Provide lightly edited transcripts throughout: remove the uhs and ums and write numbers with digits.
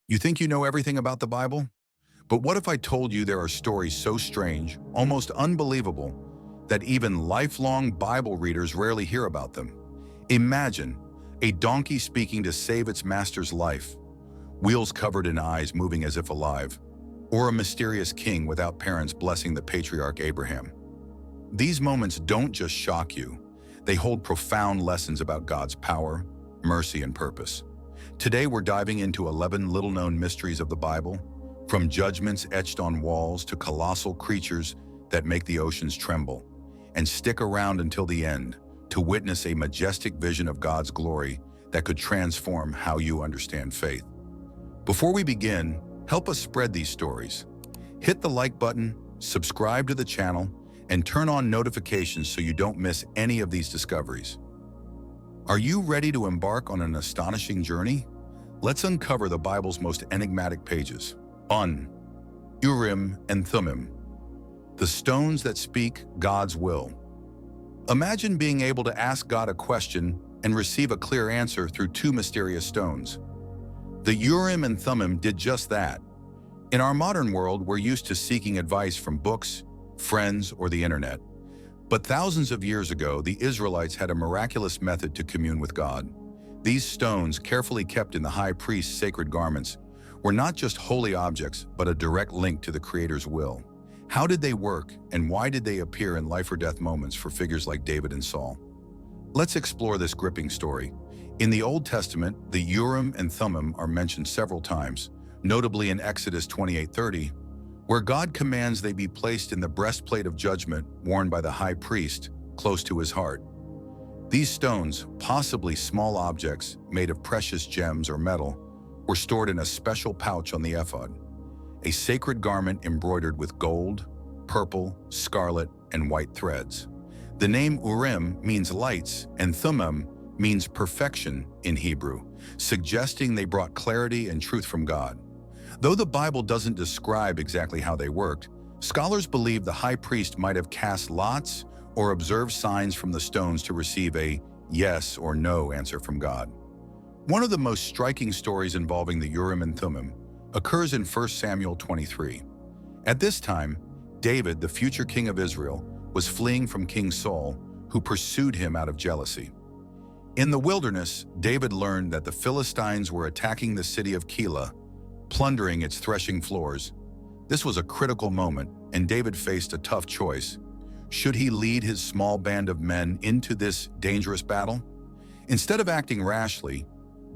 You think you know everything about the Bible? But what if I told you there are stories so strange, almost unbelievable, that even lifelong Bible readers rarely hear about them? Imagine a donkey speaking to save its master's life, wheels covered in eyes moving as if alive, or a mysterious king without parents blessing the patriarch Abraham. These moments don't just shock you, they hold profound lessons about God's power, mercy, and purpose. Today we're diving into 11 little-known mysteries of the Bible, from judgments etched on walls to colossal creatures that make the oceans tremble. And stick around until the end to witness a majestic vision of God's glory that could transform how you understand faith. Before we begin, help us spread these stories. Hit the like button, subscribe to the channel, and turn on notifications so you don't miss any of these discoveries. Are you ready to embark on an astonishing journey? Let's uncover the Bible's most enigmatic pages. Urim and Thummim, the stones that speak God's will. Imagine being able to ask God a question and receive a clear answer through two mysterious stones. The Urim and Thummim did just that. In our modern world, we're used to seeking advice from books, friends, or the internet. But thousands of years ago, the Israelites had a miraculous method to commune with God. These stones, carefully kept in the high priest's sacred garments, were not just holy objects, but a direct link to the Creator's will. How did they work, and why did they appear in life-or-death moments for figures like David and Saul? Let's explore this gripping story. In the Old Testament, the Urim and Thummim are mentioned several times, notably in Exodus 28:30, where God commands they be placed in the breastplate of judgment worn by the high priest, close to his heart. These stones, possibly small objects made of precious gems or metal, were stored in a special pouch on the ephod, a sacred garment embroidered with gold, purple, scarlet, and white threads. The name Urim means lights, and Thummim means perfection in Hebrew, suggesting they brought clarity and truth from God. Though the Bible doesn't describe exactly how they worked, scholars believe the high priest might have cast lots or observed signs from the stones to receive a yes or no answer from God. One of the most striking stories involving the Urim and Thummim occurs in 1 Samuel 23. At this time, David, the future king of Israel, was fleeing from King Saul, who pursued him out of jealousy. In the wilderness, David learned that the Philistines were attacking the city of Keilah, plundering its threshing floors. This was a critical moment, and David faced a tough choice. Should he lead his small band of men into this dangerous battle? Instead of acting rashly,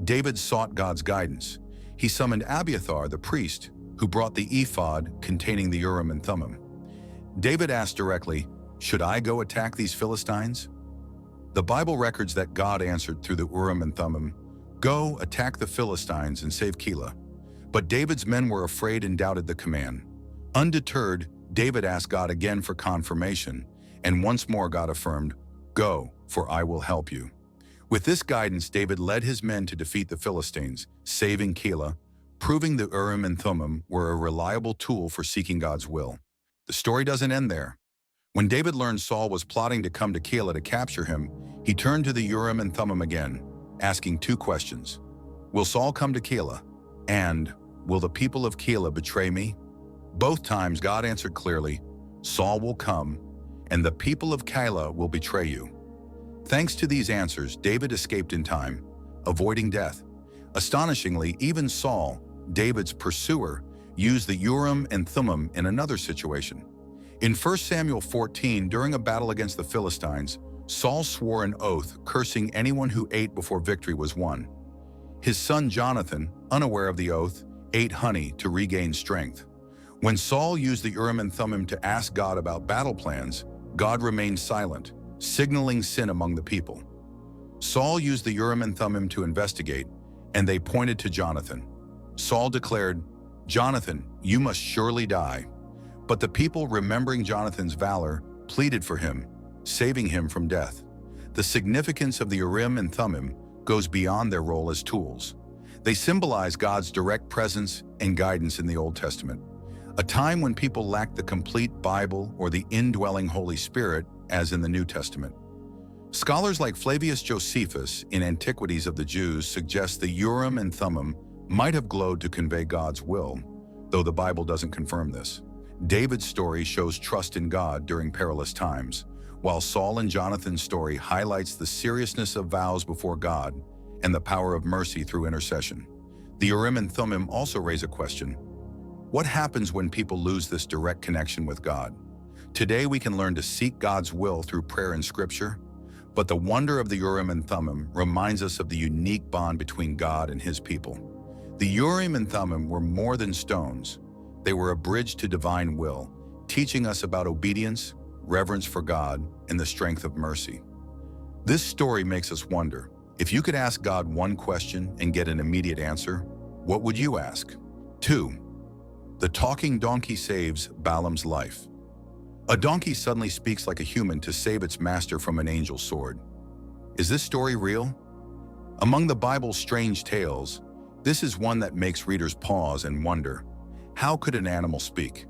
David sought God's guidance. He summoned Abiathar, the priest, who brought the ephod containing the Urim and Thummim. David asked directly, "Should I go attack these Philistines?" The Bible records that God answered through the Urim and Thummim, "Go, attack the Philistines and save Keilah." But David's men were afraid and doubted the command. Undeterred, David asked God again for confirmation, and once more God affirmed, "Go, for I will help you." With this guidance, David led his men to defeat the Philistines, saving Keilah, proving the Urim and Thummim were a reliable tool for seeking God's will. The story doesn't end there. When David learned Saul was plotting to come to Keilah to capture him, he turned to the Urim and Thummim again, asking two questions. Will Saul come to Keilah? And will the people of Keilah betray me? Both times God answered clearly, Saul will come, and the people of Keilah will betray you. Thanks to these answers, David escaped in time, avoiding death. Astonishingly, even Saul, David's pursuer, used the Urim and Thummim in another situation. In 1 Samuel 14, during a battle against the Philistines, Saul swore an oath, cursing anyone who ate before victory was won. His son Jonathan, unaware of the oath, ate honey to regain strength. When Saul used the Urim and Thummim to ask God about battle plans, God remained silent, signaling sin among the people. Saul used the Urim and Thummim to investigate, and they pointed to Jonathan. Saul declared, "Jonathan, you must surely die." But the people, remembering Jonathan's valor, pleaded for him, saving him from death. The significance of the Urim and Thummim goes beyond their role as tools. They symbolize God's direct presence and guidance in the Old Testament, a time when people lacked the complete Bible or the indwelling Holy Spirit as in the New Testament. Scholars like Flavius Josephus in Antiquities of the Jews suggest the Urim and Thummim might have glowed to convey God's will, though the Bible doesn't confirm this. David's story shows trust in God during perilous times, while Saul and Jonathan's story highlights the seriousness of vows before God and the power of mercy through intercession. The Urim and Thummim also raise a question. What happens when people lose this direct connection with God? Today we can learn to seek God's will through prayer and scripture, but the wonder of the Urim and Thummim reminds us of the unique bond between God and his people. The Urim and Thummim were more than stones. They were a bridge to divine will, teaching us about obedience, reverence for God, and the strength of mercy. This story makes us wonder, if you could ask God one question and get an immediate answer, what would you ask? 2. The talking donkey saves Balaam's life. A donkey suddenly speaks like a human to save its master from an angel's sword. Is this story real? Among the Bible's strange tales, this is one that makes readers pause and wonder, how could an animal speak?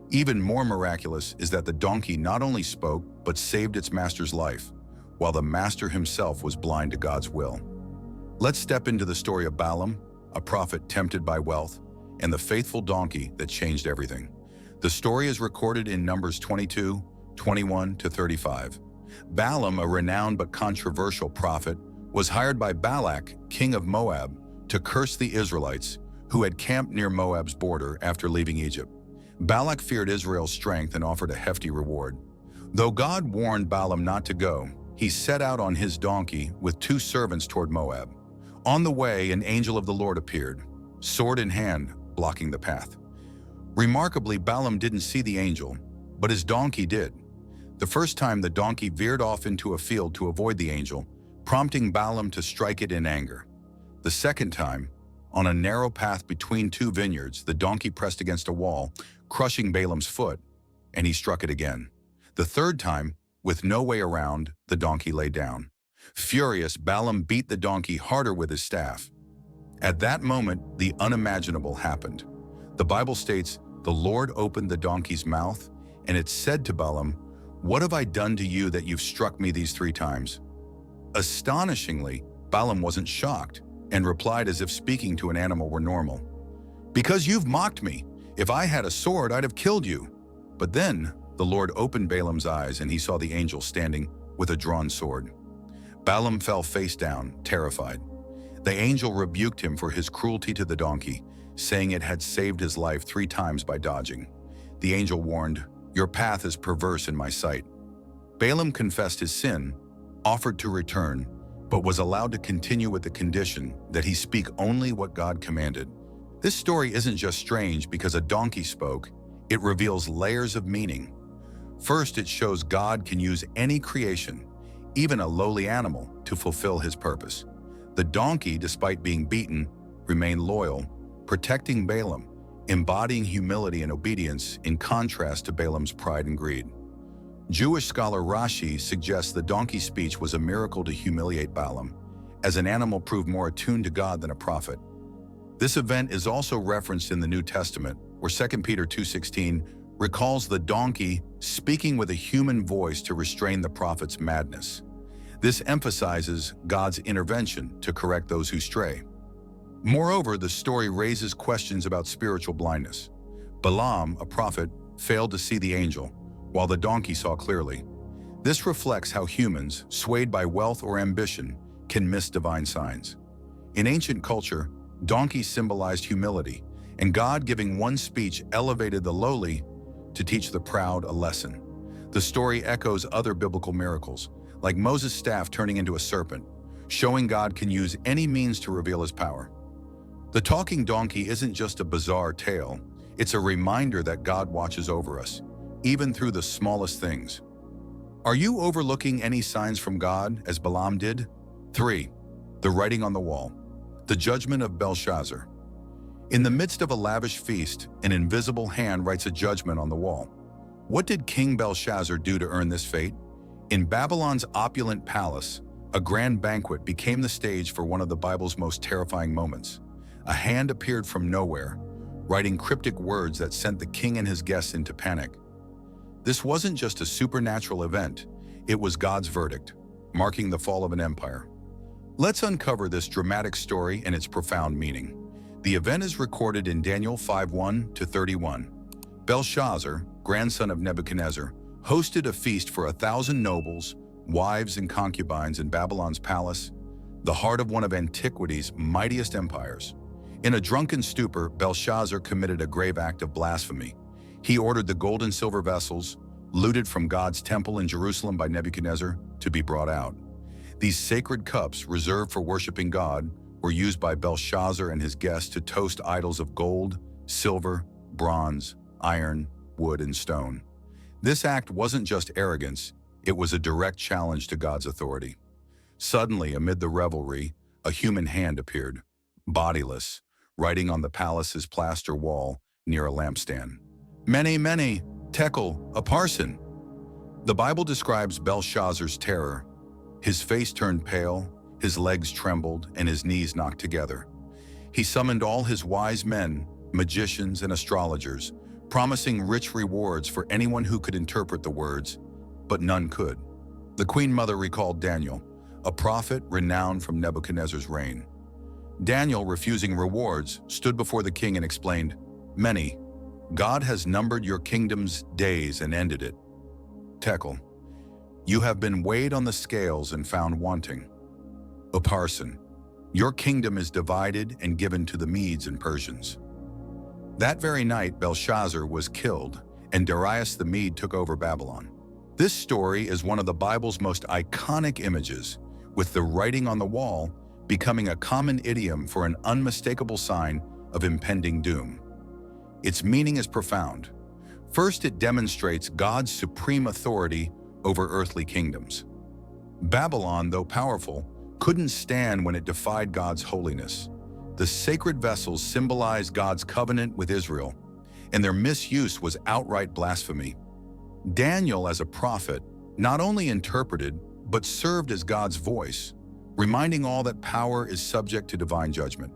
Even more miraculous is that the donkey not only spoke, but saved its master's life, while the master himself was blind to God's will. Let's step into the story of Balaam, a prophet tempted by wealth, and the faithful donkey that changed everything. The story is recorded in Numbers 22, 21-35. Balaam, a renowned but controversial prophet, was hired by Balak, king of Moab, to curse the Israelites, who had camped near Moab's border after leaving Egypt. Balak feared Israel's strength and offered a hefty reward. Though God warned Balaam not to go, he set out on his donkey with 2 servants toward Moab. On the way, an angel of the Lord appeared, sword in hand, blocking the path. Remarkably, Balaam didn't see the angel, but his donkey did. The first time, the donkey veered off into a field to avoid the angel, prompting Balaam to strike it in anger. The second time, on a narrow path between 2 vineyards, the donkey pressed against a wall, crushing Balaam's foot, and he struck it again. The third time, with no way around, the donkey lay down. Furious, Balaam beat the donkey harder with his staff. At that moment, the unimaginable happened. The Bible states, "The Lord opened the donkey's mouth, and it said to Balaam, 'What have I done to you that you've struck me these 3 times?'" Astonishingly, Balaam wasn't shocked and replied as if speaking to an animal were normal. "Because you've mocked me. If I had a sword, I'd have killed you." But then the Lord opened Balaam's eyes, and he saw the angel standing with a drawn sword. Balaam fell face down, terrified. The angel rebuked him for his cruelty to the donkey, saying it had saved his life 3 times by dodging. The angel warned, "Your path is perverse in my sight." Balaam confessed his sin, offered to return, but was allowed to continue with the condition that he speak only what God commanded. This story isn't just strange because a donkey spoke, it reveals layers of meaning. First, it shows God can use any creation, even a lowly animal, to fulfill his purpose. The donkey, despite being beaten, remained loyal, protecting Balaam, embodying humility and obedience in contrast to Balaam's pride and greed. Jewish scholar Rashi suggests the donkey's speech was a miracle to humiliate Balaam, as an animal proved more attuned to God than a prophet. This event is also referenced in the New Testament, where 2 Peter 2:16 recalls the donkey speaking with a human voice to restrain the prophet's madness. This emphasizes God's intervention to correct those who stray. Moreover, the story raises questions about spiritual blindness. Balaam, a prophet, failed to see the angel, while the donkey saw clearly. This reflects how humans, swayed by wealth or ambition, can miss divine signs. In ancient culture, donkeys symbolized humility, and God, giving one speech, elevated the lowly to teach the proud a lesson. The story echoes other biblical miracles, like Moses' staff turning into a serpent, showing God can use any means to reveal his power. The talking donkey isn't just a bizarre tale, it's a reminder that God watches over us, even through the smallest things. Are you overlooking any signs from God, as Balaam did? 3. The writing on the wall. The judgment of Belshazzar. In the midst of a lavish feast, an invisible hand writes a judgment on the wall. What did King Belshazzar do to earn this fate? In Babylon's opulent palace, a grand banquet became the stage for one of the Bible's most terrifying moments. A hand appeared from nowhere, writing cryptic words that sent the king and his guests into panic. This wasn't just a supernatural event, it was God's verdict, marking the fall of an empire. Let's uncover this dramatic story and its profound meaning. The event is recorded in Daniel 5:1-31. Belshazzar, grandson of Nebuchadnezzar, hosted a feast for 1,000 nobles, wives, and concubines in Babylon's palace, the heart of one of antiquity's mightiest empires. In a drunken stupor, Belshazzar committed a grave act of blasphemy. He ordered the gold and silver vessels, looted from God's temple in Jerusalem by Nebuchadnezzar, to be brought out. These sacred cups, reserved for worshiping God, were used by Belshazzar and his guests to toast idols of gold, silver, bronze, iron, wood, and stone. This act wasn't just arrogance, it was a direct challenge to God's authority. Suddenly, amid the revelry, a human hand appeared, bodiless, writing on the palace's plaster wall near a lampstand. Mene, mene, tekel, upharsin. The Bible describes Belshazzar's terror. His face turned pale, his legs trembled, and his knees knocked together. He summoned all his wise men, magicians, and astrologers, promising rich rewards for anyone who could interpret the words, but none could. The Queen Mother recalled Daniel, a prophet renowned from Nebuchadnezzar's reign. Daniel, refusing rewards, stood before the king and explained, "Many, God has numbered your kingdom's days and ended it. Tekel, you have been weighed on the scales and found wanting. Upharsin, your kingdom is divided and given to the Medes and Persians." That very night, Belshazzar was killed, and Darius the Mede took over Babylon. This story is one of the Bible's most iconic images, with the writing on the wall becoming a common idiom for an unmistakable sign of impending doom. Its meaning is profound. First, it demonstrates God's supreme authority over earthly kingdoms. Babylon, though powerful, couldn't stand when it defied God's holiness. The sacred vessels symbolized God's covenant with Israel, and their misuse was outright blasphemy. Daniel, as a prophet, not only interpreted, but served as God's voice, reminding all that power is subject to divine judgment.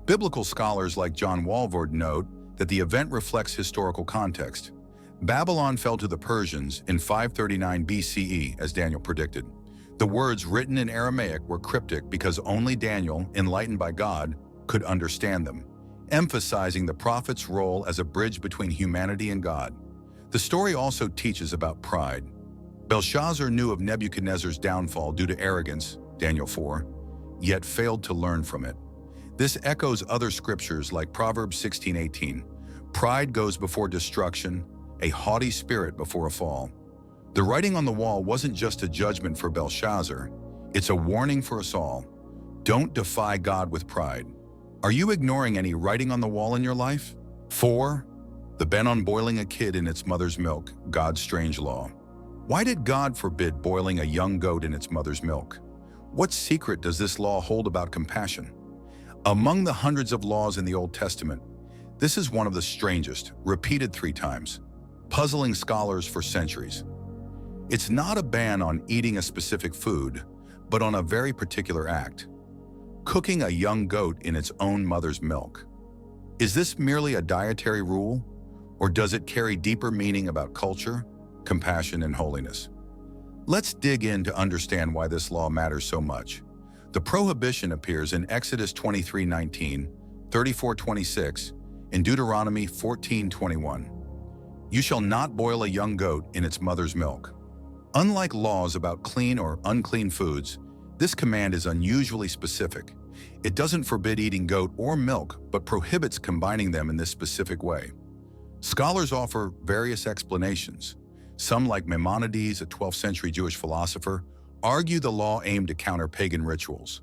Biblical scholars like John Walvoord note that the event reflects historical context. Babylon fell to the Persians in 539 BCE, as Daniel predicted. The words written in Aramaic were cryptic because only Daniel, enlightened by God, could understand them, emphasizing the prophet's role as a bridge between humanity and God. The story also teaches about pride. Belshazzar knew of Nebuchadnezzar's downfall due to arrogance, Daniel 4, yet failed to learn from it. This echoes other scriptures like Proverbs 16:18. Pride goes before destruction, a haughty spirit before a fall. The writing on the wall wasn't just a judgment for Belshazzar, it's a warning for us all. Don't defy God with pride. Are you ignoring any writing on the wall in your life? 4. The ban on boiling a kid in its mother's milk, God's strange law. Why did God forbid boiling a young goat in its mother's milk? What secret does this law hold about compassion? Among the hundreds of laws in the Old Testament, this is one of the strangest, repeated 3 times, puzzling scholars for centuries. It's not a ban on eating a specific food, but on a very particular act: cooking a young goat in its own mother's milk. Is this merely a dietary rule, or does it carry deeper meaning about culture, compassion, and holiness? Let's dig in to understand why this law matters so much. The prohibition appears in Exodus 23:19, 34:26, and Deuteronomy 14:21. You shall not boil a young goat in its mother's milk. Unlike laws about clean or unclean foods, this command is unusually specific. It doesn't forbid eating goat or milk, but prohibits combining them in this specific way. Scholars offer various explanations. Some, like Maimonides, a 12th century Jewish philosopher, argue the law aimed to counter pagan rituals.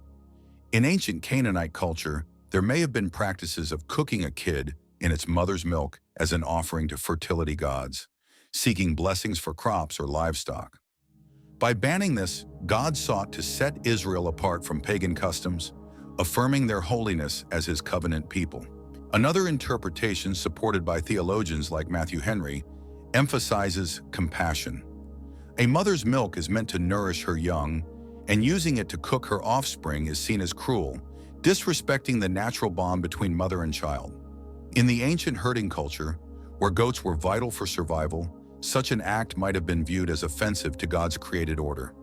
In ancient Canaanite culture, there may have been practices of cooking a kid in its mother's milk as an offering to fertility gods, seeking blessings for crops or livestock. By banning this, God sought to set Israel apart from pagan customs, affirming their holiness as his covenant people. Another interpretation, supported by theologians like Matthew Henry, emphasizes compassion. A mother's milk is meant to nourish her young, and using it to cook her offspring is seen as cruel, disrespecting the natural bond between mother and child. In the ancient herding culture, where goats were vital for survival, such an act might have been viewed as offensive to God's created order.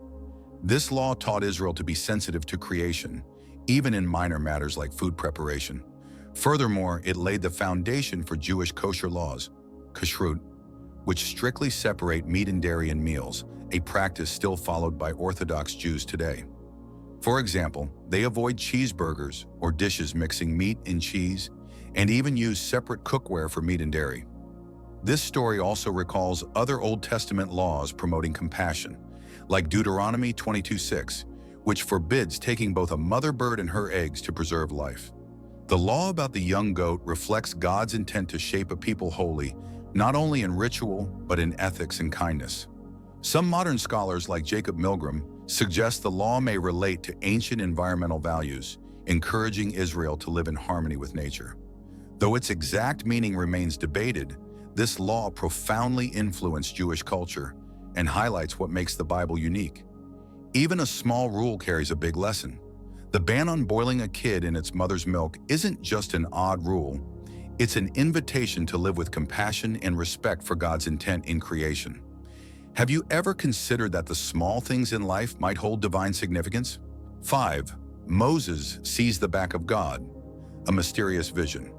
This law taught Israel to be sensitive to creation, even in minor matters like food preparation. Furthermore, it laid the foundation for Jewish kosher laws, kashrut, which strictly separate meat and dairy in meals, a practice still followed by Orthodox Jews today. For example, they avoid cheeseburgers or dishes mixing meat and cheese, and even use separate cookware for meat and dairy. This story also recalls other Old Testament laws promoting compassion, like Deuteronomy 22:6, which forbids taking both a mother bird and her eggs to preserve life. The law about the young goat reflects God's intent to shape a people holy, not only in ritual, but in ethics and kindness. Some modern scholars like Jacob Milgram suggest the law may relate to ancient environmental values, encouraging Israel to live in harmony with nature. Though its exact meaning remains debated, this law profoundly influenced Jewish culture and highlights what makes the Bible unique. Even a small rule carries a big lesson. The ban on boiling a kid in its mother's milk isn't just an odd rule, it's an invitation to live with compassion and respect for God's intent in creation. Have you ever considered that the small things in life might hold divine significance? 5. Moses sees the back of God, a mysterious vision.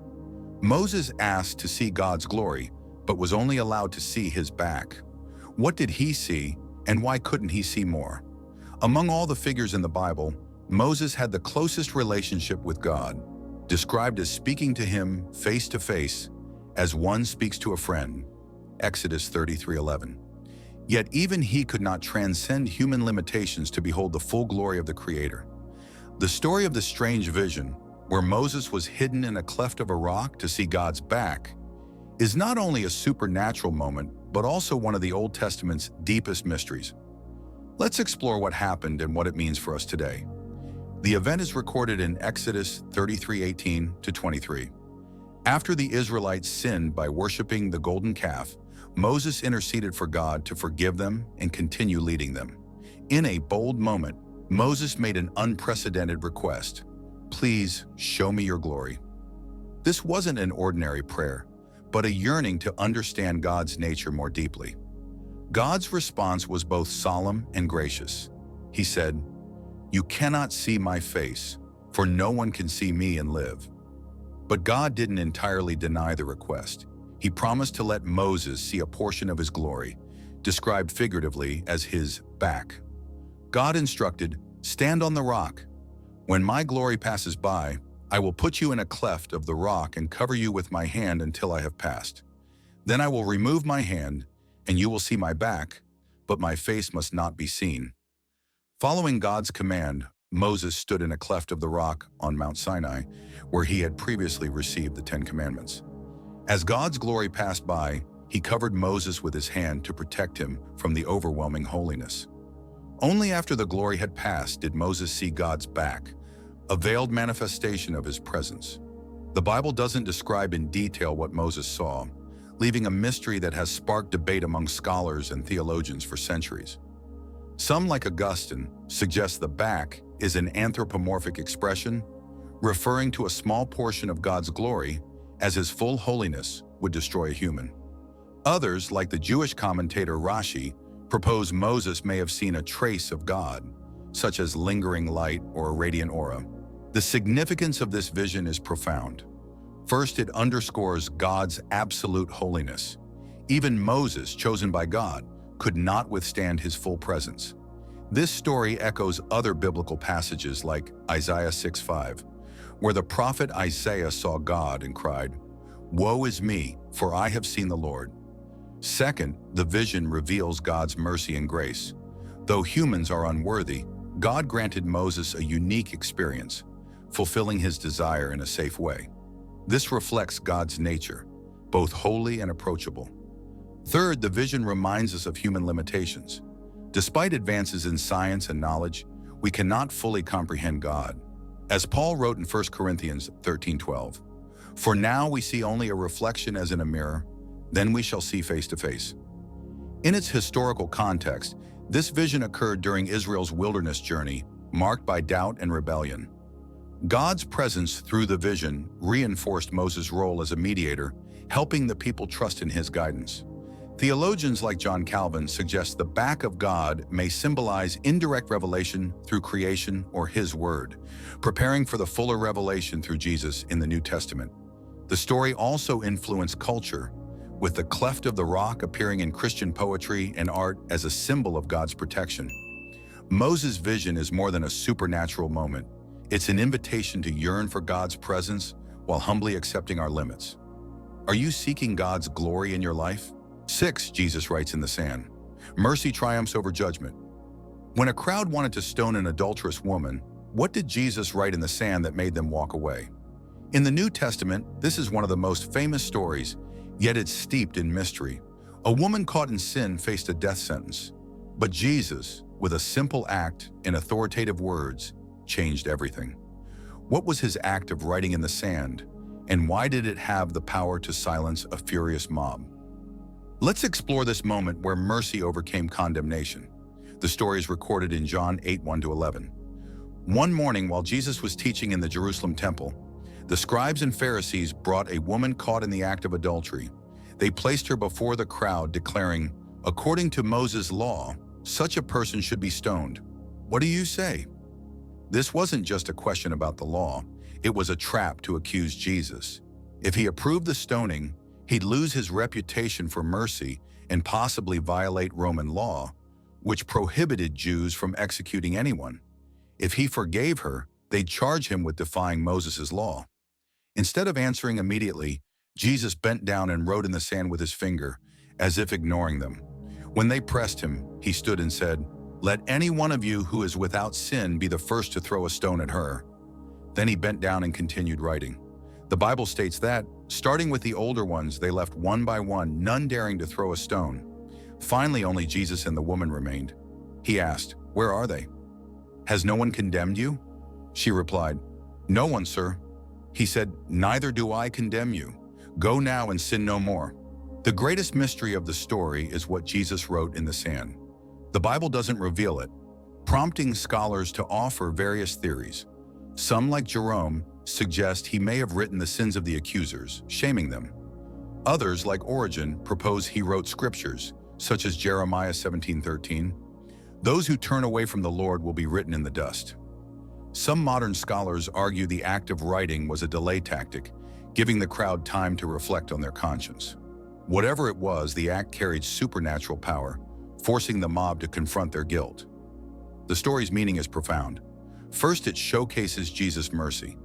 Moses asked to see God's glory, but was only allowed to see his back. What did he see, and why couldn't he see more? Among all the figures in the Bible, Moses had the closest relationship with God, described as speaking to him face to face, as one speaks to a friend. Exodus 33:11. Yet even he could not transcend human limitations to behold the full glory of the Creator. The story of the strange vision, where Moses was hidden in a cleft of a rock to see God's back, is not only a supernatural moment, but also one of the Old Testament's deepest mysteries. Let's explore what happened and what it means for us today. The event is recorded in Exodus 33:18-23. After the Israelites sinned by worshiping the golden calf, Moses interceded for God to forgive them and continue leading them. In a bold moment, Moses made an unprecedented request. Please show me your glory. This wasn't an ordinary prayer, but a yearning to understand God's nature more deeply. God's response was both solemn and gracious. He said, "You cannot see my face, for no one can see me and live." But God didn't entirely deny the request. He promised to let Moses see a portion of his glory, described figuratively as his back. God instructed, "Stand on the rock. When my glory passes by, I will put you in a cleft of the rock and cover you with my hand until I have passed. Then I will remove my hand, and you will see my back, but my face must not be seen." Following God's command, Moses stood in a cleft of the rock on Mount Sinai, where he had previously received the Ten Commandments. As God's glory passed by, he covered Moses with his hand to protect him from the overwhelming holiness. Only after the glory had passed did Moses see God's back, a veiled manifestation of his presence. The Bible doesn't describe in detail what Moses saw, leaving a mystery that has sparked debate among scholars and theologians for centuries. Some, like Augustine, suggest the back is an anthropomorphic expression, referring to a small portion of God's glory, as his full holiness would destroy a human. Others, like the Jewish commentator Rashi, propose Moses may have seen a trace of God, such as lingering light or a radiant aura. The significance of this vision is profound. First, it underscores God's absolute holiness. Even Moses, chosen by God, could not withstand his full presence. This story echoes other biblical passages like Isaiah 6:5, where the prophet Isaiah saw God and cried, "Woe is me, for I have seen the Lord." Second, the vision reveals God's mercy and grace. Though humans are unworthy, God granted Moses a unique experience, fulfilling his desire in a safe way. This reflects God's nature, both holy and approachable. Third, the vision reminds us of human limitations. Despite advances in science and knowledge, we cannot fully comprehend God. As Paul wrote in 1 Corinthians 13:12, "For now we see only a reflection as in a mirror, then we shall see face to face." In its historical context, this vision occurred during Israel's wilderness journey, marked by doubt and rebellion. God's presence through the vision reinforced Moses' role as a mediator, helping the people trust in his guidance. Theologians like John Calvin suggest the back of God may symbolize indirect revelation through creation or His Word, preparing for the fuller revelation through Jesus in the New Testament. The story also influenced culture, with the cleft of the rock appearing in Christian poetry and art as a symbol of God's protection. Moses' vision is more than a supernatural moment. It's an invitation to yearn for God's presence while humbly accepting our limits. Are you seeking God's glory in your life? 6. Jesus writes in the sand. Mercy triumphs over judgment. When a crowd wanted to stone an adulterous woman, what did Jesus write in the sand that made them walk away? In the New Testament, this is one of the most famous stories, yet it's steeped in mystery. A woman caught in sin faced a death sentence. But Jesus, with a simple act and authoritative words, changed everything. What was His act of writing in the sand, and why did it have the power to silence a furious mob? Let's explore this moment where mercy overcame condemnation. The story is recorded in John 8:1-11. One morning while Jesus was teaching in the Jerusalem temple, the scribes and Pharisees brought a woman caught in the act of adultery. They placed her before the crowd, declaring, "According to Moses' law, such a person should be stoned. What do you say?" This wasn't just a question about the law. It was a trap to accuse Jesus. If he approved the stoning, he'd lose his reputation for mercy and possibly violate Roman law, which prohibited Jews from executing anyone. If he forgave her, they'd charge him with defying Moses' law. Instead of answering immediately, Jesus bent down and wrote in the sand with his finger, as if ignoring them. When they pressed him, he stood and said, "Let any one of you who is without sin be the first to throw a stone at her." Then he bent down and continued writing. The Bible states that, starting with the older ones, they left one by one, none daring to throw a stone. Finally, only Jesus and the woman remained. He asked, "Where are they? Has no one condemned you?" She replied, "No one, sir." He said, "Neither do I condemn you. Go now and sin no more." The greatest mystery of the story is what Jesus wrote in the sand. The Bible doesn't reveal it, prompting scholars to offer various theories. Some, like Jerome, suggest he may have written the sins of the accusers, shaming them. Others, like Origen, propose he wrote scriptures, such as Jeremiah 17:13. Those who turn away from the Lord will be written in the dust. Some modern scholars argue the act of writing was a delay tactic, giving the crowd time to reflect on their conscience. Whatever it was, the act carried supernatural power, forcing the mob to confront their guilt. The story's meaning is profound. First, it showcases Jesus' mercy.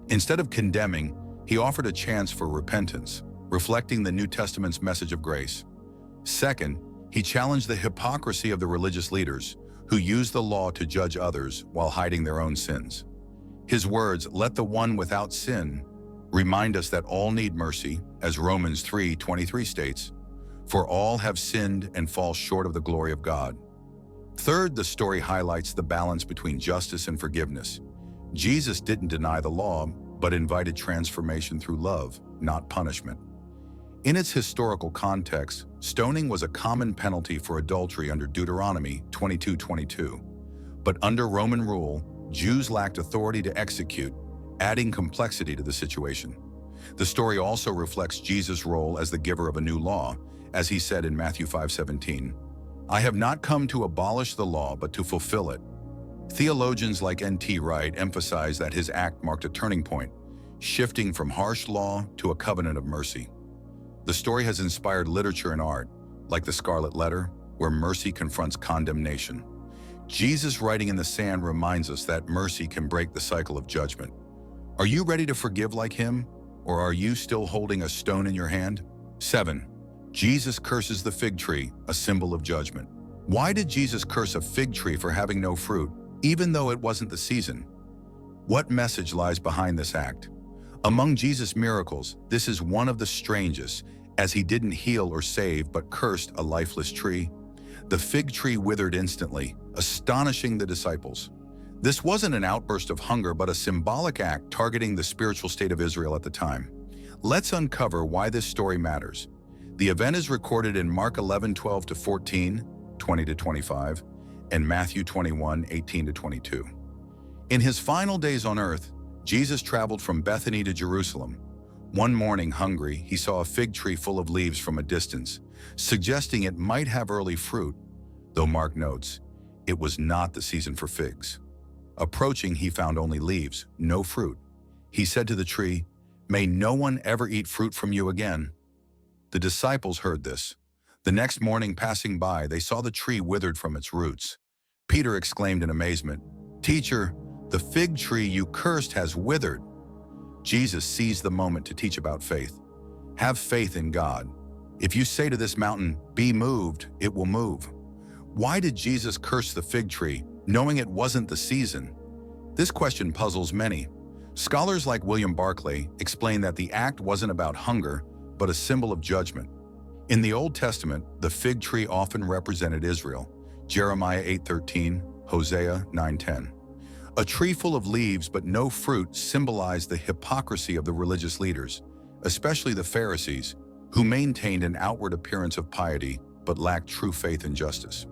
Instead of condemning, he offered a chance for repentance, reflecting the New Testament's message of grace. Second, he challenged the hypocrisy of the religious leaders, who used the law to judge others while hiding their own sins. His words, "Let the one without sin," remind us that all need mercy, as Romans 3:23 states, "For all have sinned and fall short of the glory of God." Third, the story highlights the balance between justice and forgiveness. Jesus didn't deny the law, but invited transformation through love, not punishment. In its historical context, stoning was a common penalty for adultery under Deuteronomy 22:22. But under Roman rule, Jews lacked authority to execute, adding complexity to the situation. The story also reflects Jesus' role as the giver of a new law, as he said in Matthew 5:17, "I have not come to abolish the law, but to fulfill it." Theologians like N.T. Wright emphasize that his act marked a turning point, shifting from harsh law to a covenant of mercy. The story has inspired literature and art, like The Scarlet Letter, where mercy confronts condemnation. Jesus' writing in the sand reminds us that mercy can break the cycle of judgment. Are you ready to forgive like him, or are you still holding a stone in your hand? 7. Jesus curses the fig tree, a symbol of judgment. Why did Jesus curse a fig tree for having no fruit, even though it wasn't the season? What message lies behind this act? Among Jesus' miracles, this is one of the strangest, as he didn't heal or save but cursed a lifeless tree. The fig tree withered instantly, astonishing the disciples. This wasn't an outburst of hunger but a symbolic act targeting the spiritual state of Israel at the time. Let's uncover why this story matters. The event is recorded in Mark 11:12-14, 20-25, and Matthew 21:18-22. In his final days on earth, Jesus traveled from Bethany to Jerusalem. One morning, hungry, he saw a fig tree full of leaves from a distance, suggesting it might have early fruit, though Mark notes, it was not the season for figs. Approaching, he found only leaves, no fruit. He said to the tree, "May no one ever eat fruit from you again." The disciples heard this. The next morning, passing by, they saw the tree withered from its roots. Peter exclaimed in amazement, "Teacher, the fig tree you cursed has withered." Jesus seized the moment to teach about faith. Have faith in God. If you say to this mountain, "Be moved," it will move. Why did Jesus curse the fig tree, knowing it wasn't the season? This question puzzles many. Scholars like William Barclay explain that the act wasn't about hunger, but a symbol of judgment. In the Old Testament, the fig tree often represented Israel, Jeremiah 8:13, Hosea 9:10. A tree full of leaves but no fruit symbolized the hypocrisy of the religious leaders, especially the Pharisees, who maintained an outward appearance of piety but lacked true faith and justice.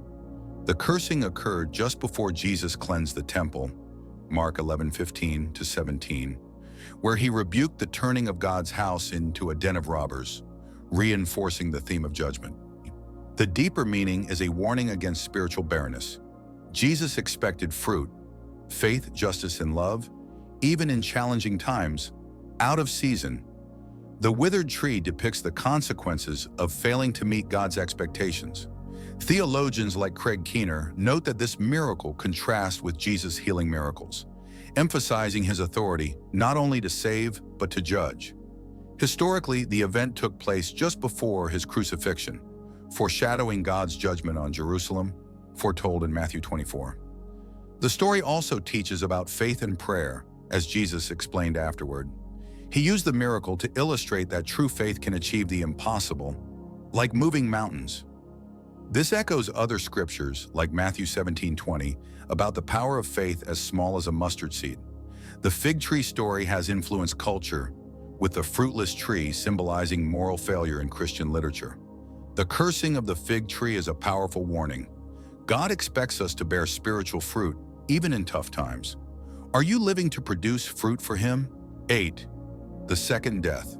The cursing occurred just before Jesus cleansed the temple, Mark 11:15-17, where he rebuked the turning of God's house into a den of robbers, reinforcing the theme of judgment. The deeper meaning is a warning against spiritual barrenness. Jesus expected fruit, faith, justice, and love, even in challenging times, out of season. The withered tree depicts the consequences of failing to meet God's expectations. Theologians like Craig Keener note that this miracle contrasts with Jesus' healing miracles, emphasizing his authority not only to save, but to judge. Historically, the event took place just before his crucifixion, foreshadowing God's judgment on Jerusalem, foretold in Matthew 24. The story also teaches about faith and prayer, as Jesus explained afterward. He used the miracle to illustrate that true faith can achieve the impossible, like moving mountains. This echoes other scriptures, like Matthew 17:20, about the power of faith as small as a mustard seed. The fig tree story has influenced culture, with the fruitless tree symbolizing moral failure in Christian literature. The cursing of the fig tree is a powerful warning. God expects us to bear spiritual fruit, even in tough times. Are you living to produce fruit for Him? 8. The second death.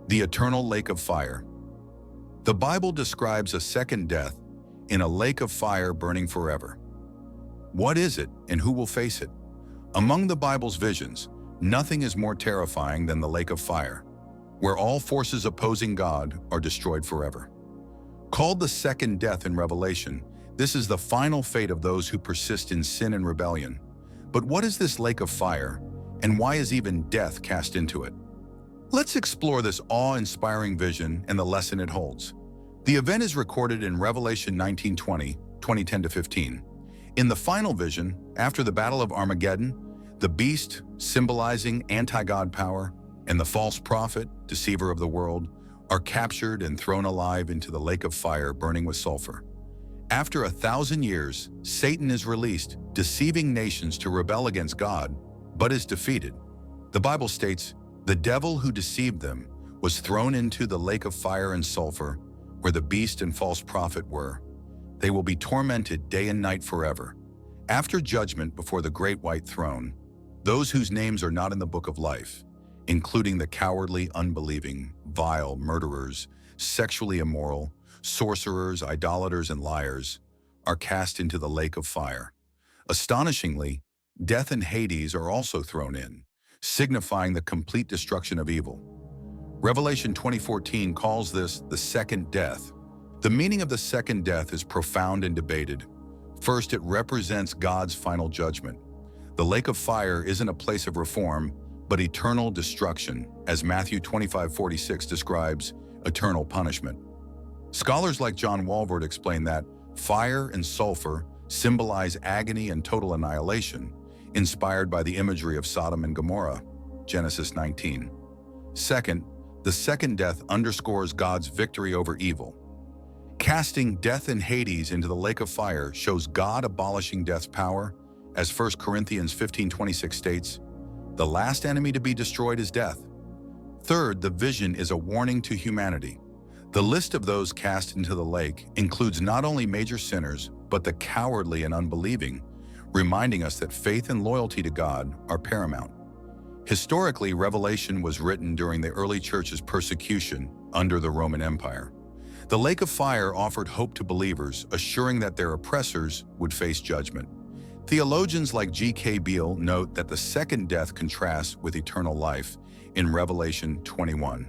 The eternal lake of fire. The Bible describes a second death in a lake of fire burning forever. What is it, and who will face it? Among the Bible's visions, nothing is more terrifying than the lake of fire, where all forces opposing God are destroyed forever. Called the second death in Revelation, this is the final fate of those who persist in sin and rebellion. But what is this lake of fire, and why is even death cast into it? Let's explore this awe-inspiring vision and the lesson it holds. The event is recorded in Revelation 19:20, 20:10-15. In the final vision, after the Battle of Armageddon, the beast, symbolizing anti-God power, and the false prophet, deceiver of the world, are captured and thrown alive into the lake of fire burning with sulfur. After 1,000 years, Satan is released, deceiving nations to rebel against God, but is defeated. The Bible states, "The devil who deceived them was thrown into the lake of fire and sulfur, where the beast and false prophet were. They will be tormented day and night forever." After judgment before the great white throne, those whose names are not in the book of life, including the cowardly, unbelieving, vile, murderers, sexually immoral, sorcerers, idolaters, and liars, are cast into the lake of fire. Astonishingly, death and Hades are also thrown in, signifying the complete destruction of evil. Revelation 20:14 calls this the second death. The meaning of the second death is profound and debated. First, it represents God's final judgment. The lake of fire isn't a place of reform, but eternal destruction, as Matthew 25:46 describes eternal punishment. Scholars like John Walvoord explain that fire and sulfur symbolize agony and total annihilation, inspired by the imagery of Sodom and Gomorrah, Genesis 19. Second, the second death underscores God's victory over evil. Casting death and Hades into the lake of fire shows God abolishing death's power, as 1 Corinthians 15:26 states, "The last enemy to be destroyed is death." Third, the vision is a warning to humanity. The list of those cast into the lake includes not only major sinners, but the cowardly and unbelieving, reminding us that faith and loyalty to God are paramount. Historically, Revelation was written during the early church's persecution under the Roman Empire. The lake of fire offered hope to believers, assuring that their oppressors would face judgment. Theologians like G.K. Beale note that the second death contrasts with eternal life in Revelation 21,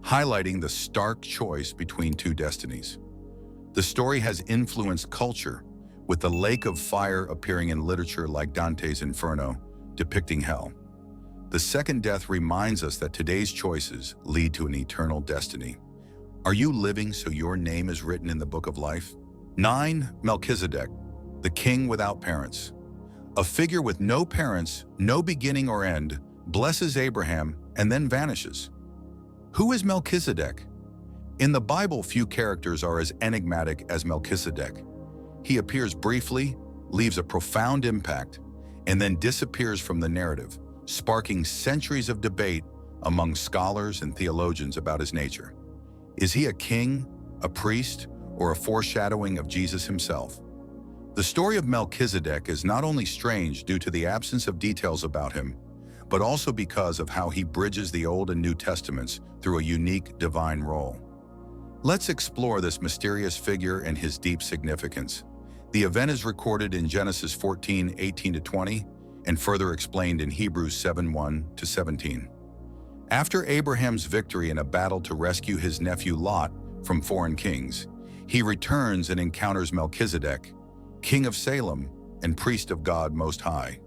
highlighting the stark choice between two destinies. The story has influenced culture, with the lake of fire appearing in literature like Dante's Inferno, depicting hell. The second death reminds us that today's choices lead to an eternal destiny. Are you living so your name is written in the book of life? 9. Melchizedek, the king without parents. A figure with no parents, no beginning or end, blesses Abraham and then vanishes. Who is Melchizedek? In the Bible, few characters are as enigmatic as Melchizedek. He appears briefly, leaves a profound impact, and then disappears from the narrative, sparking centuries of debate among scholars and theologians about his nature. Is he a king, a priest, or a foreshadowing of Jesus himself? The story of Melchizedek is not only strange due to the absence of details about him, but also because of how he bridges the Old and New Testaments through a unique divine role. Let's explore this mysterious figure and his deep significance. The event is recorded in Genesis 14:18-20 and further explained in Hebrews 7:1-17. After Abraham's victory in a battle to rescue his nephew Lot from foreign kings, he returns and encounters Melchizedek, king of Salem and priest of God Most High.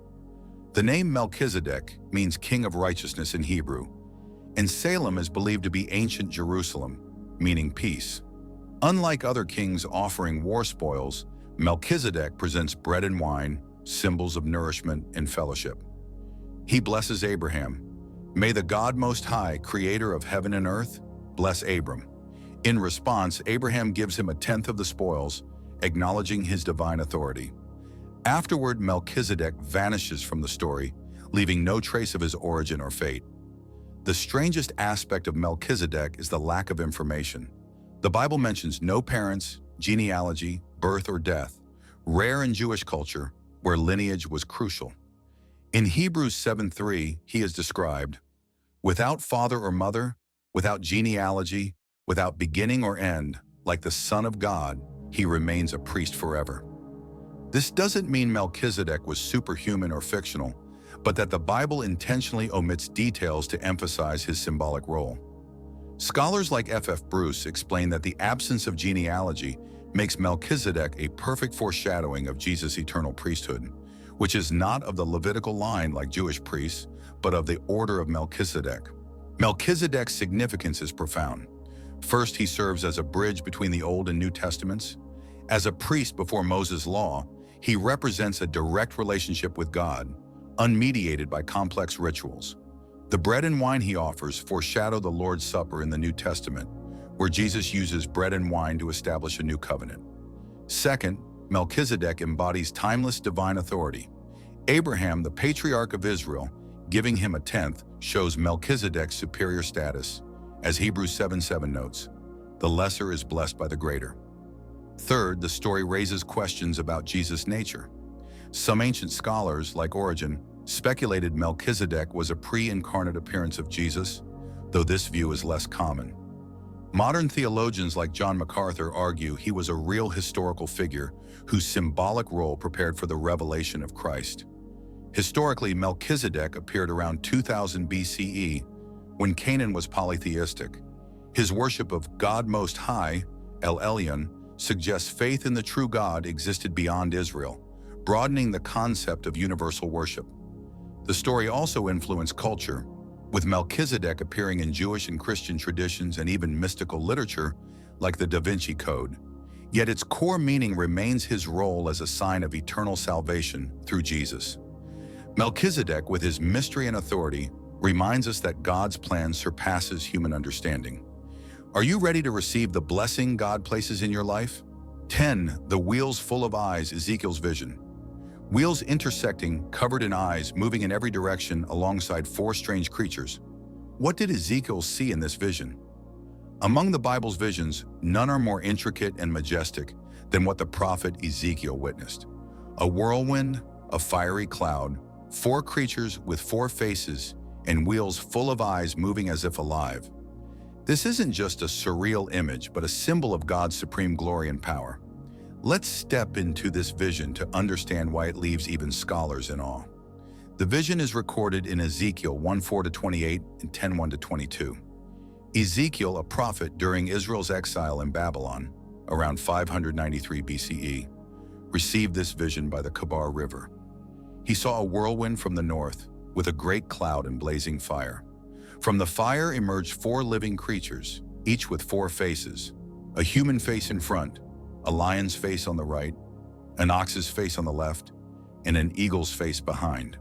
The name Melchizedek means king of righteousness in Hebrew, and Salem is believed to be ancient Jerusalem, meaning peace. Unlike other kings offering war spoils, Melchizedek presents bread and wine, symbols of nourishment and fellowship. He blesses Abraham. May the God Most High, creator of heaven and earth, bless Abram. In response, Abraham gives him a tenth of the spoils, acknowledging his divine authority. Afterward, Melchizedek vanishes from the story, leaving no trace of his origin or fate. The strangest aspect of Melchizedek is the lack of information. The Bible mentions no parents, genealogy, birth, or death, rare in Jewish culture, where lineage was crucial. In Hebrews 7:3, he is described, without father or mother, without genealogy, without beginning or end, like the Son of God, he remains a priest forever. This doesn't mean Melchizedek was superhuman or fictional, but that the Bible intentionally omits details to emphasize his symbolic role. Scholars like F.F. Bruce explain that the absence of genealogy makes Melchizedek a perfect foreshadowing of Jesus' eternal priesthood, which is not of the Levitical line like Jewish priests, but of the order of Melchizedek. Melchizedek's significance is profound. First, he serves as a bridge between the Old and New Testaments. As a priest before Moses' law, he represents a direct relationship with God, unmediated by complex rituals. The bread and wine he offers foreshadow the Lord's Supper in the New Testament, where Jesus uses bread and wine to establish a new covenant. Second, Melchizedek embodies timeless divine authority. Abraham, the patriarch of Israel, giving him a tenth, shows Melchizedek's superior status. As Hebrews 7:7 notes, the lesser is blessed by the greater. Third, the story raises questions about Jesus' nature. Some ancient scholars, like Origen, speculated Melchizedek was a pre-incarnate appearance of Jesus, though this view is less common. Modern theologians like John MacArthur argue he was a real historical figure whose symbolic role prepared for the revelation of Christ. Historically, Melchizedek appeared around 2000 BCE when Canaan was polytheistic. His worship of God Most High, El Elyon, suggests faith in the true God existed beyond Israel, broadening the concept of universal worship. The story also influenced culture, with Melchizedek appearing in Jewish and Christian traditions and even mystical literature like the Da Vinci Code. Yet its core meaning remains his role as a sign of eternal salvation through Jesus. Melchizedek, with his mystery and authority, reminds us that God's plan surpasses human understanding. Are you ready to receive the blessing God places in your life? 10. The wheels full of eyes, Ezekiel's vision. Wheels intersecting, covered in eyes, moving in every direction alongside four strange creatures. What did Ezekiel see in this vision? Among the Bible's visions, none are more intricate and majestic than what the prophet Ezekiel witnessed. A whirlwind, a fiery cloud, four creatures with four faces, and wheels full of eyes moving as if alive. This isn't just a surreal image, but a symbol of God's supreme glory and power. Let's step into this vision to understand why it leaves even scholars in awe. The vision is recorded in Ezekiel 1:4-28 and 10:1-22. Ezekiel, a prophet during Israel's exile in Babylon, around 593 BCE, received this vision by the Kabar River. He saw a whirlwind from the north, with a great cloud and blazing fire. From the fire emerged 4 living creatures, each with 4 faces: a human face in front, a lion's face on the right, an ox's face on the left, and an eagle's face behind.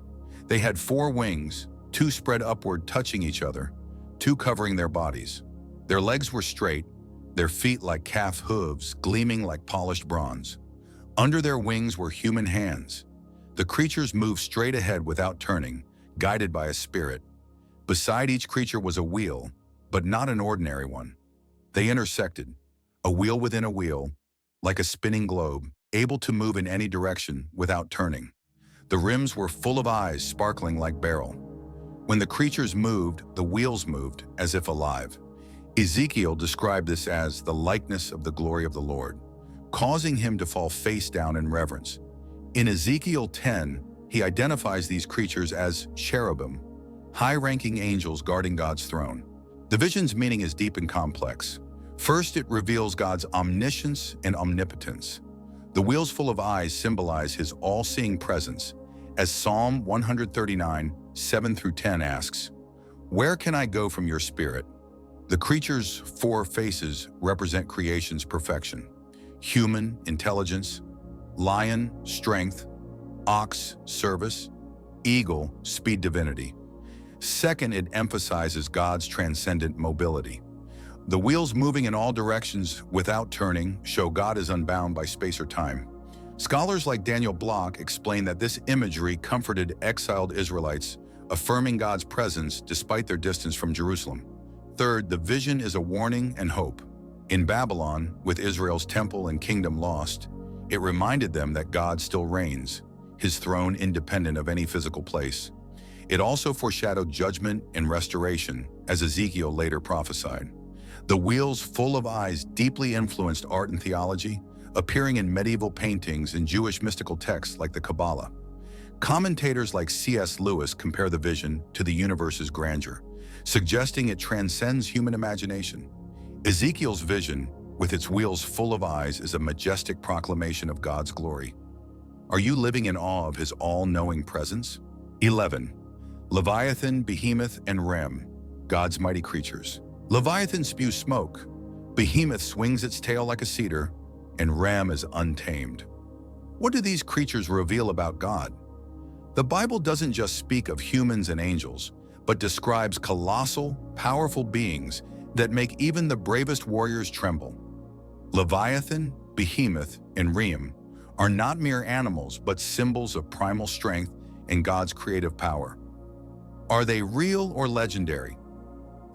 They had 4 wings, 2 spread upward touching each other, 2 covering their bodies. Their legs were straight, their feet like calf hooves, gleaming like polished bronze. Under their wings were human hands. The creatures moved straight ahead without turning, guided by a spirit. Beside each creature was a wheel, but not an ordinary one. They intersected, a wheel within a wheel, like a spinning globe, able to move in any direction without turning. The rims were full of eyes sparkling like beryl. When the creatures moved, the wheels moved as if alive. Ezekiel described this as the likeness of the glory of the Lord, causing him to fall face down in reverence. In Ezekiel 10, he identifies these creatures as cherubim, high-ranking angels guarding God's throne. The vision's meaning is deep and complex. First, it reveals God's omniscience and omnipotence. The wheels full of eyes symbolize his all-seeing presence, as Psalm 139, 7-10 asks, "Where can I go from your spirit?" The creature's 4 faces represent creation's perfection: human, intelligence; lion, strength; ox, service; eagle, speed, divinity. Second, it emphasizes God's transcendent mobility. The wheels moving in all directions without turning show God is unbound by space or time. Scholars like Daniel Block explain that this imagery comforted exiled Israelites, affirming God's presence despite their distance from Jerusalem. Third, the vision is a warning and hope. In Babylon, with Israel's temple and kingdom lost, it reminded them that God still reigns, his throne independent of any physical place. It also foreshadowed judgment and restoration, as Ezekiel later prophesied. The wheels full of eyes deeply influenced art and theology, appearing in medieval paintings and Jewish mystical texts like the Kabbalah. Commentators like C.S. Lewis compare the vision to the universe's grandeur, suggesting it transcends human imagination. Ezekiel's vision, with its wheels full of eyes, is a majestic proclamation of God's glory. Are you living in awe of his all-knowing presence? 11. Leviathan, Behemoth, and Rem, God's mighty creatures. Leviathan spews smoke, Behemoth swings its tail like a cedar, and Rem is untamed. What do these creatures reveal about God? The Bible doesn't just speak of humans and angels, but describes colossal, powerful beings that make even the bravest warriors tremble. Leviathan, Behemoth, and Rem are not mere animals, but symbols of primal strength and God's creative power. Are they real or legendary?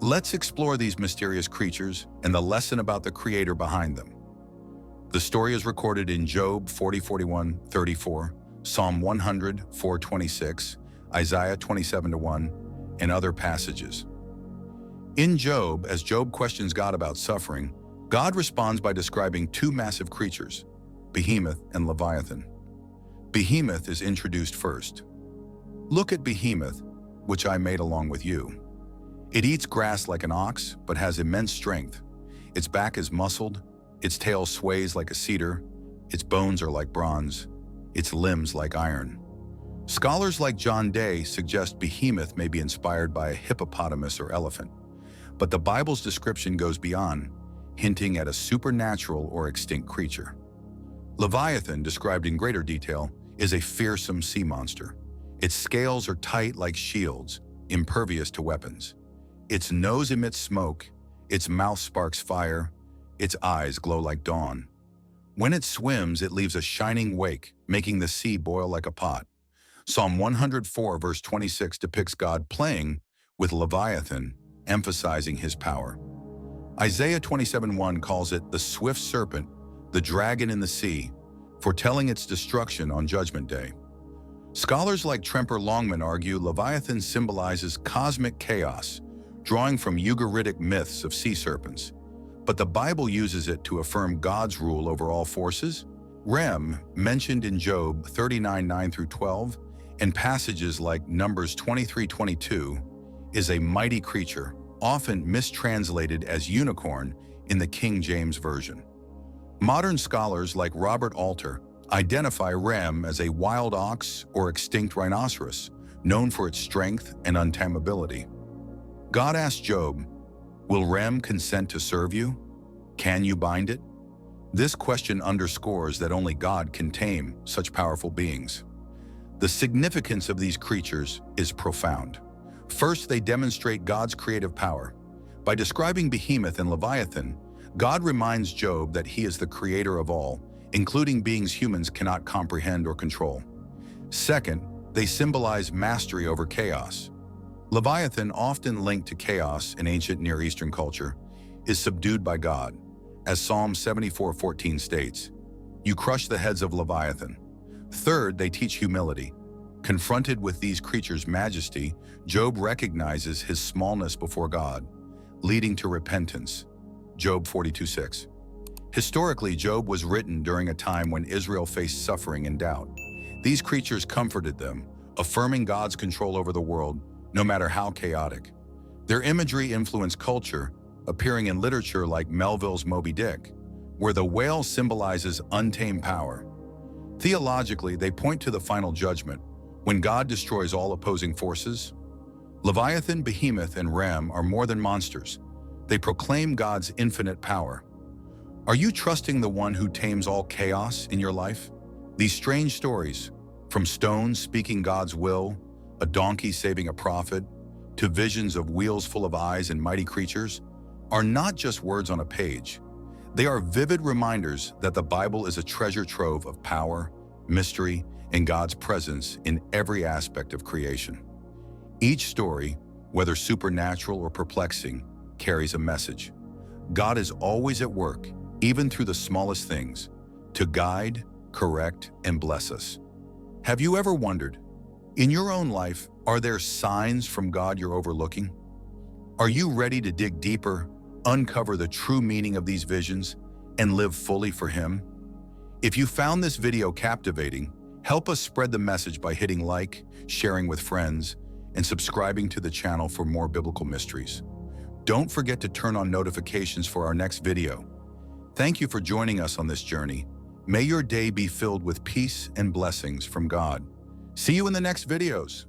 Let's explore these mysterious creatures and the lesson about the Creator behind them. The story is recorded in Job 40:41-34, Psalm 100:4-26, Isaiah 27:1, and other passages. In Job, as Job questions God about suffering, God responds by describing 2 massive creatures, Behemoth and Leviathan. Behemoth is introduced first. "Look at Behemoth, which I made along with you. It eats grass like an ox, but has immense strength. Its back is muscled, its tail sways like a cedar, its bones are like bronze, its limbs like iron." Scholars like John Day suggest Behemoth may be inspired by a hippopotamus or elephant, but the Bible's description goes beyond, hinting at a supernatural or extinct creature. Leviathan, described in greater detail, is a fearsome sea monster. Its scales are tight like shields, impervious to weapons. Its nose emits smoke, its mouth sparks fire, its eyes glow like dawn. When it swims, it leaves a shining wake, making the sea boil like a pot. Psalm 104, verse 26 depicts God playing with Leviathan, emphasizing his power. Isaiah 27:1 calls it the swift serpent, the dragon in the sea, foretelling its destruction on Judgment Day. Scholars like Tremper Longman argue Leviathan symbolizes cosmic chaos, drawing from Ugaritic myths of sea serpents. But the Bible uses it to affirm God's rule over all forces. Rem, mentioned in Job 39:9-12, and passages like Numbers 23:22, is a mighty creature, often mistranslated as unicorn in the King James Version. Modern scholars like Robert Alter identify Rem as a wild ox or extinct rhinoceros, known for its strength and untamability. God asked Job, "Will Rem consent to serve you? Can you bind it?" This question underscores that only God can tame such powerful beings. The significance of these creatures is profound. First, they demonstrate God's creative power. By describing Behemoth and Leviathan, God reminds Job that he is the creator of all, including beings humans cannot comprehend or control. Second, they symbolize mastery over chaos. Leviathan, often linked to chaos in ancient Near Eastern culture, is subdued by God. As Psalm 74:14 states, "You crush the heads of Leviathan." Third, they teach humility. Confronted with these creatures' majesty, Job recognizes his smallness before God, leading to repentance. Job 42:6. Historically, Job was written during a time when Israel faced suffering and doubt. These creatures comforted them, affirming God's control over the world, no matter how chaotic. Their imagery influenced culture, appearing in literature like Melville's Moby Dick, where the whale symbolizes untamed power. Theologically, they point to the final judgment, when God destroys all opposing forces. Leviathan, Behemoth, and Rem are more than monsters. They proclaim God's infinite power. Are you trusting the one who tames all chaos in your life? These strange stories, from stones speaking God's will, a donkey saving a prophet, to visions of wheels full of eyes and mighty creatures, are not just words on a page. They are vivid reminders that the Bible is a treasure trove of power, mystery, and God's presence in every aspect of creation. Each story, whether supernatural or perplexing, carries a message. God is always at work, even through the smallest things, to guide, correct, and bless us. Have you ever wondered, in your own life, are there signs from God you're overlooking? Are you ready to dig deeper, uncover the true meaning of these visions, and live fully for Him? If you found this video captivating, help us spread the message by hitting like, sharing with friends, and subscribing to the channel for more biblical mysteries. Don't forget to turn on notifications for our next video. Thank you for joining us on this journey. May your day be filled with peace and blessings from God. See you in the next videos.